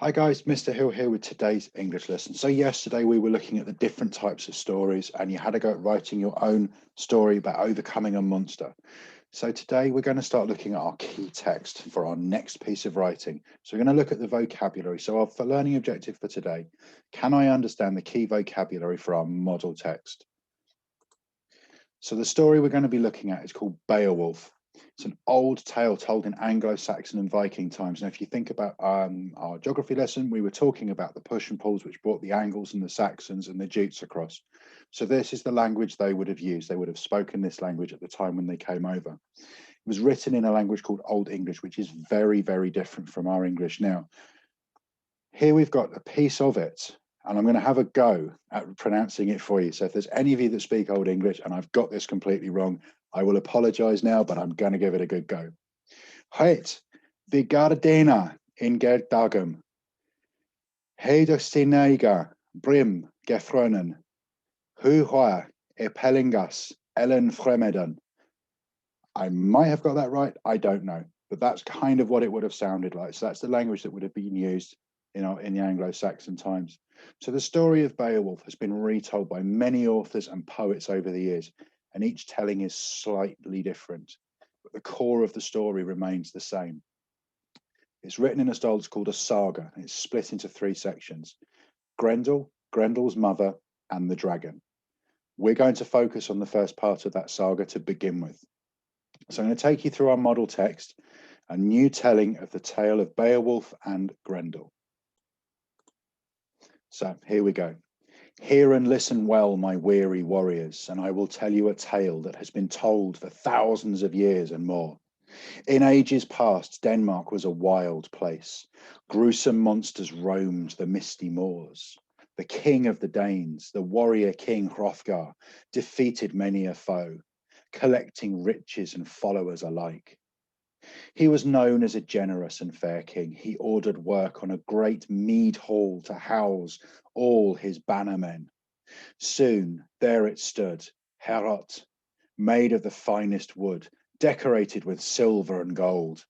Hi guys, Mr. Hill here with today's English lesson. So yesterday we were looking at the different types of stories and you had to go at writing your own story about overcoming a monster. So today we're going to start looking at our key text for our next piece of writing. So we're going to look at the vocabulary. So our learning objective for today, can I understand the key vocabulary for our model text? So the story we're going to be looking at is called Beowulf. It's an old tale told in Anglo-Saxon and Viking times. Now, if you think about our geography lesson, we were talking about the push and pulls which brought the Angles and the Saxons and the Jutes across. So this is the language they would have used. They would have spoken this language at the time when they came over. It was written in a language called Old English, which is very, very different from our English now. Here we've got a piece of it, and I'm going to have a go at pronouncing it for you. So if there's any of you that speak Old English and I've got this completely wrong, I will apologise now, but I'm going to give it a good go. Heit, vi gardena in gerdagum. Heidostinaiga, brim, gefronen. Huhua, e pelingas, ellen fremeden. I might have got that right, I don't know, but that's kind of what it would have sounded like. So that's the language that would have been used in the Anglo-Saxon times. So the story of Beowulf has been retold by many authors and poets over the years, and each telling is slightly different, but the core of the story remains the same. It's written in a style that's called a saga, and it's split into three sections: Grendel, Grendel's mother, and the dragon. We're going to focus on the first part of that saga to begin with. So I'm going to take you through our model text, a new telling of the tale of Beowulf and Grendel. So here we go. Hear and listen well, my weary warriors, and I will tell you a tale that has been told for thousands of years and more. In ages past, Denmark was a wild place. Gruesome monsters roamed the misty moors. The king of the Danes, the warrior king Hrothgar, defeated many a foe, collecting riches and followers alike. He was known as a generous and fair king. He ordered work on a great mead hall to house all his bannermen. Soon there it stood, Herot, made of the finest wood, decorated with silver and gold.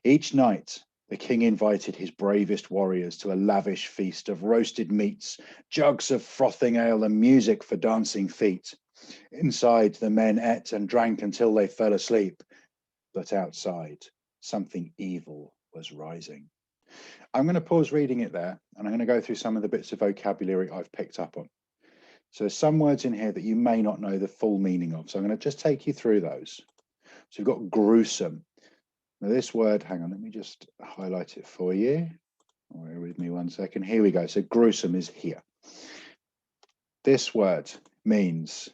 Each night, the king invited his bravest warriors to a lavish feast of roasted meats, jugs of frothing ale, and music for dancing feet. Inside, the men ate and drank until they fell asleep, but outside, something evil was rising. I'm going to pause reading it there, and I'm going to go through some of the bits of vocabulary I've picked up on. So there's some words in here that you may not know the full meaning of, so I'm going to just take you through those. So we've got gruesome. Now this word, hang on, let me just highlight it for you. Bear with me one second. Here we go. So gruesome is here. This word means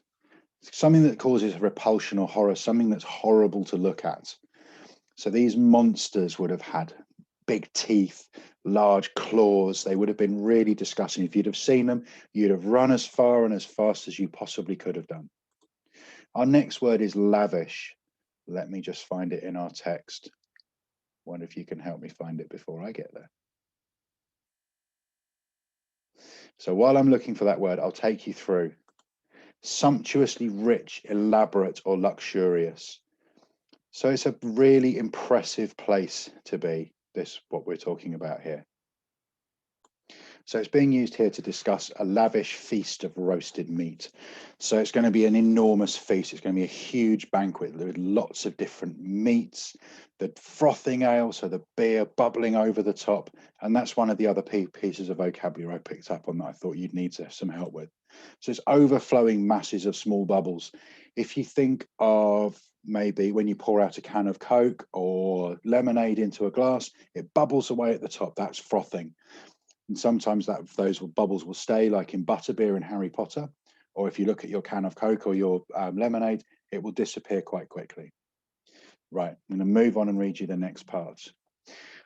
something that causes repulsion or horror, something that's horrible to look at. So these monsters would have had big teeth, large claws. They would have been really disgusting. If you'd have seen them, you'd have run as far and as fast as you possibly could have done. Our next word is lavish. Let me just find it in our text. Wonder if you can help me find it before I get there. So while I'm looking for that word, I'll take you through. Sumptuously rich, elaborate, or luxurious. So it's a really impressive place to be, what we're talking about here. So it's being used here to discuss a lavish feast of roasted meat. So it's going to be an enormous feast. It's going to be a huge banquet with lots of different meats, the frothing ale, so the beer bubbling over the top. And that's one of the other pieces of vocabulary I picked up on that I thought you'd need some help with. So it's overflowing masses of small bubbles. If you think of maybe when you pour out a can of Coke or lemonade into a glass, it bubbles away at the top. That's frothing. And sometimes those bubbles will stay, like in butterbeer and Harry Potter. Or if you look at your can of Coke or your lemonade, it will disappear quite quickly. Right, I'm going to move on and read you the next part.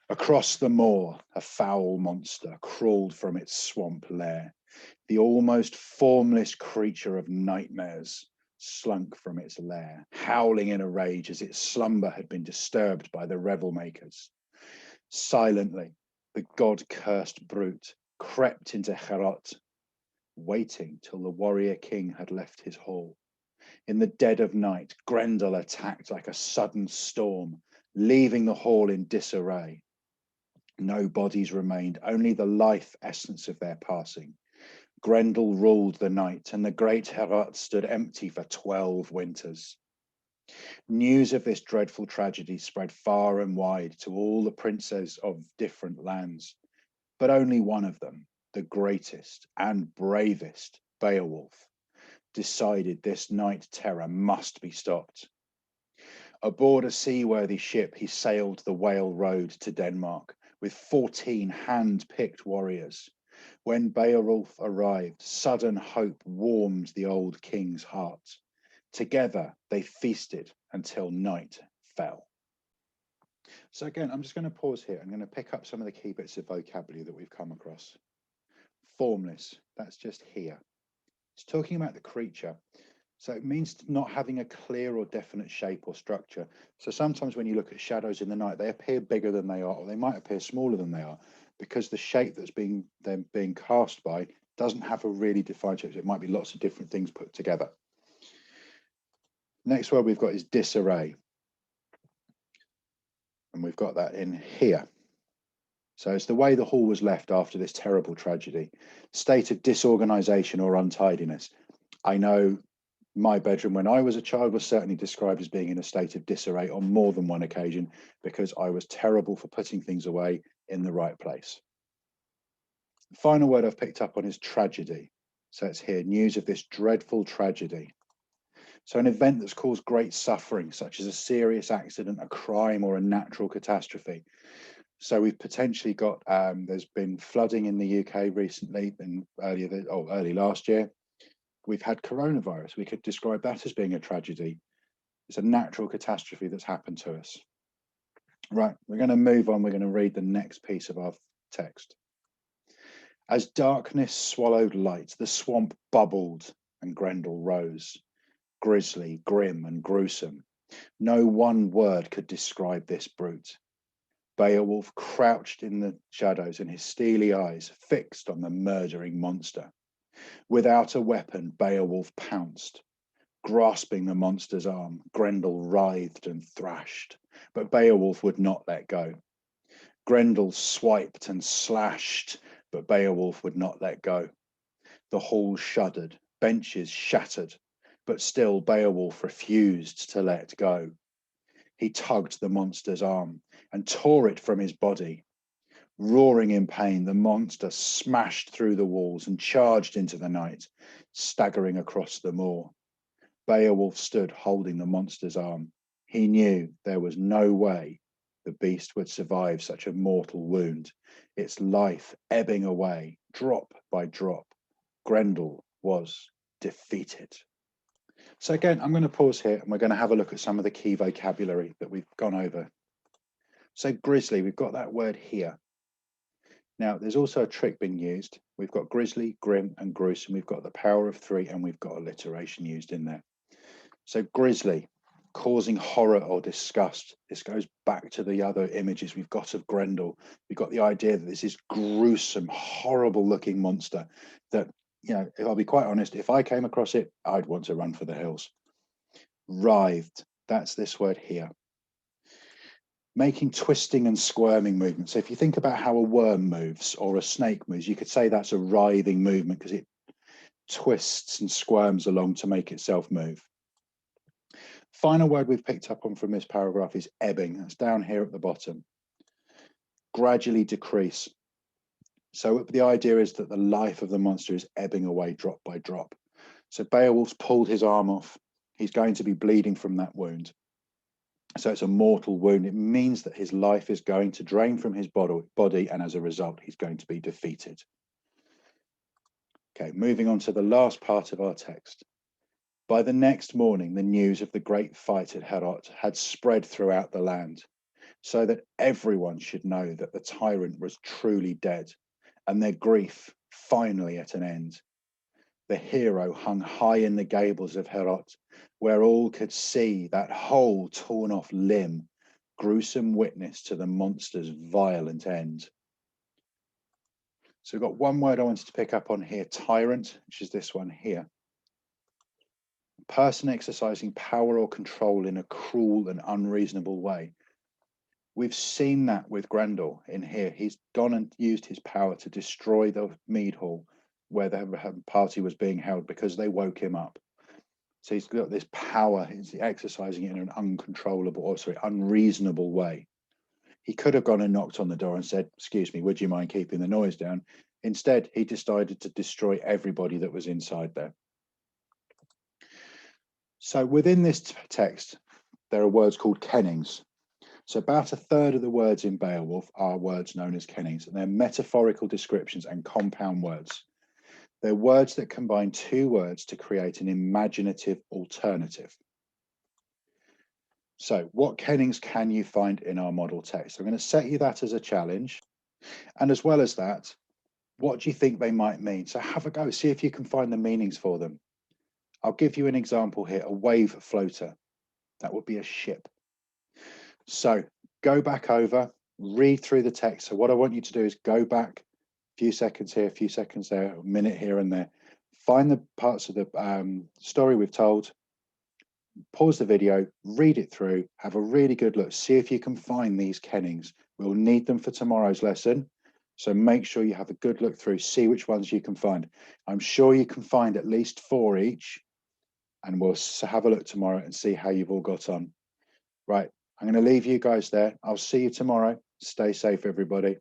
Across the moor, a foul monster crawled from its swamp lair. The almost formless creature of nightmares slunk from its lair, howling in a rage as its slumber had been disturbed by the revel makers. Silently, the god-cursed brute crept into Herot, waiting till the warrior king had left his hall. In the dead of night, Grendel attacked like a sudden storm, leaving the hall in disarray. No bodies remained, only the life essence of their passing. Grendel ruled the night, and the great Heorot stood empty for 12 winters. News of this dreadful tragedy spread far and wide to all the princes of different lands, but only one of them, the greatest and bravest, Beowulf, decided this night terror must be stopped. Aboard a seaworthy ship, he sailed the whale road to Denmark with 14 hand-picked warriors. When Beowulf arrived, sudden hope warmed the old king's heart. Together, they feasted until night fell. So again, I'm just going to pause here. I'm going to pick up some of the key bits of vocabulary that we've come across. Formless, that's just here. It's talking about the creature. So it means not having a clear or definite shape or structure. So sometimes when you look at shadows in the night, they appear bigger than they are, or they might appear smaller than they are, because the shape that's being cast by doesn't have a really defined shape. So it might be lots of different things put together. Next word we've got is disarray. And we've got that in here. So it's the way the hall was left after this terrible tragedy. State of disorganization or untidiness. I know my bedroom when I was a child was certainly described as being in a state of disarray on more than one occasion because I was terrible for putting things away in the right place. The final word I've picked up on is tragedy. So it's here, news of this dreadful tragedy. So an event that's caused great suffering, such as a serious accident, a crime, or a natural catastrophe. So we've potentially got, there's been flooding in the UK recently, and early last year. We've had coronavirus. We could describe that as being a tragedy. It's a natural catastrophe that's happened to us. Right, we're going to move on. We're going to read the next piece of our text. As darkness swallowed light, the swamp bubbled and Grendel rose. Grisly, grim, and gruesome. No one word could describe this brute. Beowulf crouched in the shadows and his steely eyes fixed on the murdering monster. Without a weapon, Beowulf pounced. Grasping the monster's arm, Grendel writhed and thrashed, but Beowulf would not let go. Grendel swiped and slashed, but Beowulf would not let go. The hall shuddered, benches shattered, but still Beowulf refused to let go. He tugged the monster's arm and tore it from his body. Roaring in pain, the monster smashed through the walls and charged into the night, staggering across the moor. Beowulf stood holding the monster's arm. He knew there was no way the beast would survive such a mortal wound, its life ebbing away, drop by drop. Grendel was defeated. So again, I'm going to pause here and we're going to have a look at some of the key vocabulary that we've gone over. So grisly, we've got that word here. Now, there's also a trick being used. We've got grisly, grim, and gruesome. We've got the power of three, and we've got alliteration used in there. So grisly, causing horror or disgust. This goes back to the other images we've got of Grendel. We've got the idea that this is gruesome, horrible-looking monster that, you know, if I'll be quite honest, if I came across it, I'd want to run for the hills. Writhed, that's this word here. Making twisting and squirming movements. So if you think about how a worm moves or a snake moves, you could say that's a writhing movement because it twists and squirms along to make itself move. Final word we've picked up on from this paragraph is ebbing. That's down here at the bottom. Gradually decrease. So the idea is that the life of the monster is ebbing away drop by drop. So Beowulf's pulled his arm off. He's going to be bleeding from that wound. So it's a mortal wound. It means that his life is going to drain from his body, and as a result, he's going to be defeated. Okay, moving on to the last part of our text. By the next morning, the news of the great fight at Heorot had spread throughout the land, so that everyone should know that the tyrant was truly dead, and their grief finally at an end. The hero hung high in the gables of Heorot, where all could see that whole torn off limb, gruesome witness to the monster's violent end. So we've got one word I wanted to pick up on here, tyrant, which is this one here. A person exercising power or control in a cruel and unreasonable way. We've seen that with Grendel in here. He's gone and used his power to destroy the mead hall where the party was being held because they woke him up. So he's got this power, he's exercising it in an uncontrollable, or sorry, unreasonable way. He could have gone and knocked on the door and said, "Excuse me, would you mind keeping the noise down?" Instead, he decided to destroy everybody that was inside there. So within this text, there are words called kennings. So about a third of the words in Beowulf are words known as kennings, and they're metaphorical descriptions and compound words. They're words that combine two words to create an imaginative alternative. So what kennings can you find in our model text? I'm going to set you that as a challenge. And as well as that, what do you think they might mean? So have a go, see if you can find the meanings for them. I'll give you an example here, a wave floater. That would be a ship. So go back over, read through the text. So what I want you to do is go back a few seconds here, a few seconds there, a minute here and there. Find the parts of the story we've told, pause the video, read it through, have a really good look, see if you can find these kennings. We'll need them for tomorrow's lesson. So make sure you have a good look through, see which ones you can find. I'm sure you can find at least 4 each, and we'll have a look tomorrow and see how you've all got on. Right, I'm going to leave you guys there. I'll see you tomorrow. Stay safe, everybody.